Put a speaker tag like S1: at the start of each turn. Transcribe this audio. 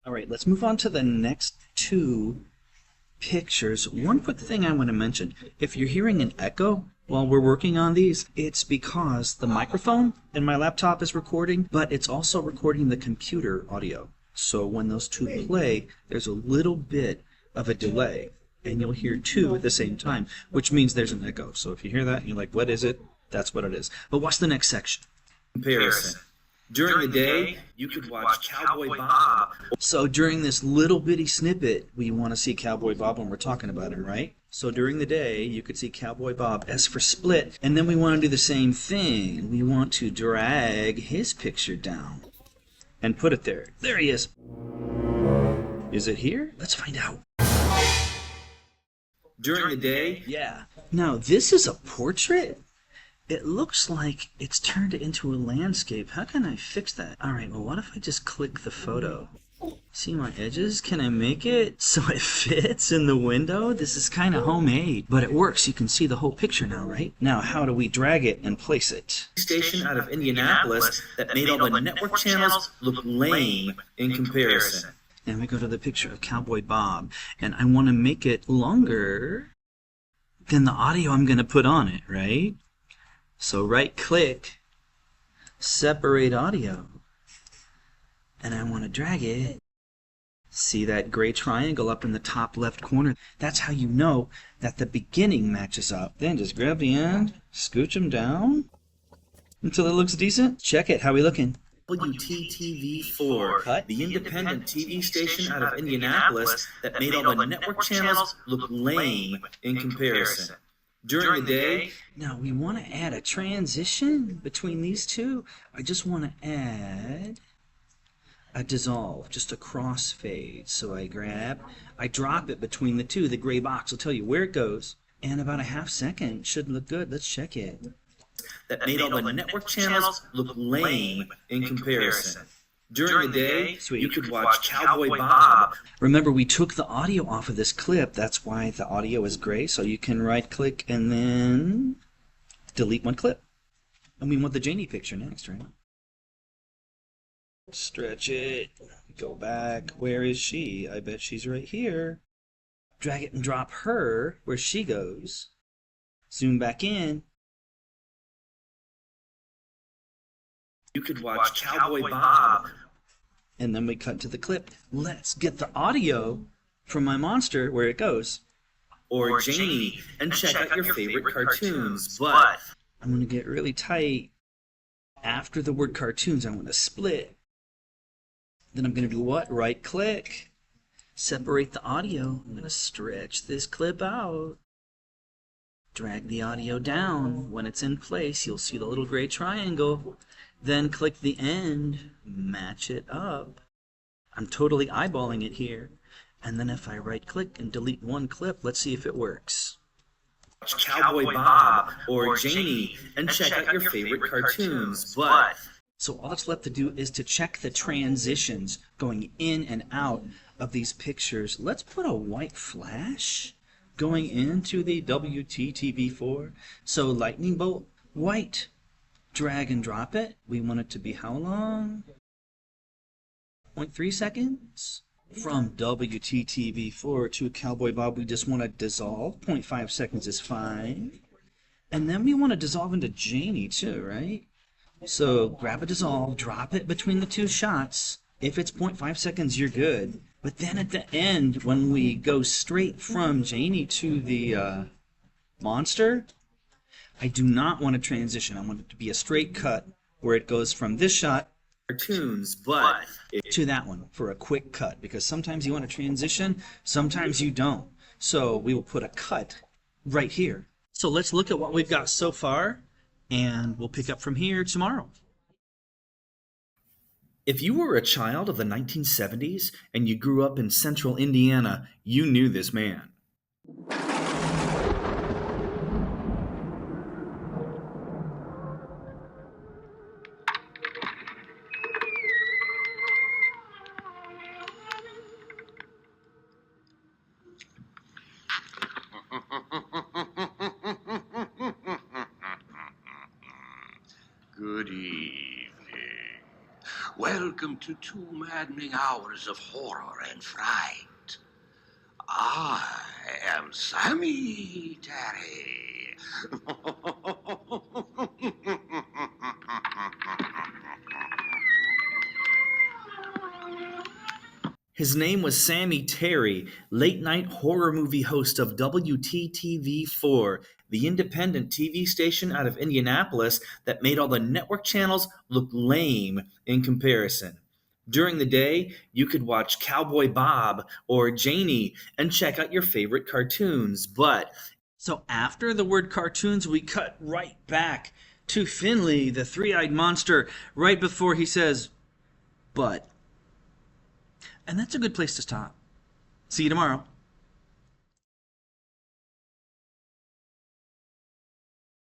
S1: All right, let's move on to the next two pictures. One quick thing I want to mention. If you're hearing an echo while we're working on these, it's because the microphone in my laptop is recording, but it's also recording the computer audio. So when those two play, there's a little bit of a delay, and you'll hear two at the same time, which means there's an echo. So if you hear that, and you're like, what is it? That's what it is. But watch the next section.
S2: Comparison. During the day, you could watch Cowboy Bob.
S1: So during this little bitty snippet, we want to see Cowboy Bob when we're talking about him, right? So during the day, you could see Cowboy Bob. As for split, and then we want to do the same thing. We want to drag his picture down and put it there. There he is. Is it here? Let's find out.
S2: During the day?
S1: Yeah. Now, this is a portrait? It looks like it's turned into a landscape. How can I fix that? Alright, well, what if I just click the photo? See my edges? Can I make it so it fits in the window? This is kind of homemade, but it works. You can see the whole picture now, right? Now, how do we drag it and place it?
S2: Station out of Indianapolis that made all the network channels look lame in comparison.
S1: And we go to the picture of Cowboy Bob, and I want to make it longer than the audio I'm going to put on it, right? So right-click, separate audio, and I want to drag it. See that gray triangle up in the top left corner? That's how you know that the beginning matches up. Then just grab the end, scooch them down until it looks decent. Check it. How we looking?
S2: WTTV4,
S1: Cut.
S2: the independent TV station out of Indianapolis that made all the network channels look lame in comparison. During the day,
S1: Now we want to add a transition between these two. I just want to add a dissolve, just a crossfade. So I drop it between the two. The gray box will tell you where it goes. And about a half second should look good. Let's check it.
S2: that made all the network channels look lame in comparison. During the day,
S1: Sweet.
S2: you could watch Cowboy Bob.
S1: Remember, we took the audio off of this clip. That's why the audio is gray. So you can right-click and then delete one clip. And we want the Janie picture next, right? Stretch it. Go back. Where is she? I bet she's right here. Drag it and drop her where she goes. Zoom back in.
S2: You could watch Cowboy Bob.
S1: And then we cut to the clip. Let's get the audio from my monster where it goes.
S2: Or Janie, and check out your favorite cartoons. But
S1: I'm going to get really tight. After the word cartoons, I want to split. Then I'm going to do what? Right click. Separate the audio. I'm going to stretch this clip out. Drag the audio down. When it's in place, you'll see the little gray triangle. Then click the end, match it up. I'm totally eyeballing it here. And then if I right click and delete one clip, let's see if it works.
S2: watch Cowboy Bob or Janie, and check out your favorite cartoons. But
S1: So all that's left to do is to check the transitions going in and out of these pictures. Let's put a white flash going into the WTTV4. So lightning bolt, white. Drag and drop it. We want it to be how long? 0.3 seconds. From WTTV4 to Cowboy Bob, we just want to dissolve. 0.5 seconds is fine. And then we want to dissolve into Janie too, right? So grab a dissolve, drop it between the two shots. If it's 0.5 seconds, you're good. But then at the end, when we go straight from Janie to the monster, I do not want to transition. I want it to be a straight cut where it goes from this shot
S2: cartoons, but
S1: to that one for a quick cut, because sometimes you want to transition, sometimes you don't. So we will put a cut right here. So let's look at what we've got so far, and we'll pick up from here tomorrow.
S2: if you were a child of the 1970s and you grew up in central Indiana, you knew this man.
S3: Good evening. Welcome to 2 maddening hours of horror and fright. I am Sammy Terry.
S2: His name was Sammy Terry, late-night horror movie host of WTTV4, the independent TV station out of Indianapolis that made all the network channels look lame in comparison. During the day, you could watch Cowboy Bob or Janie and check out your favorite cartoons, but so after the word cartoons, we cut right back to Finley, the three-eyed monster, right before he says, but. And that's a good place to stop. See you tomorrow.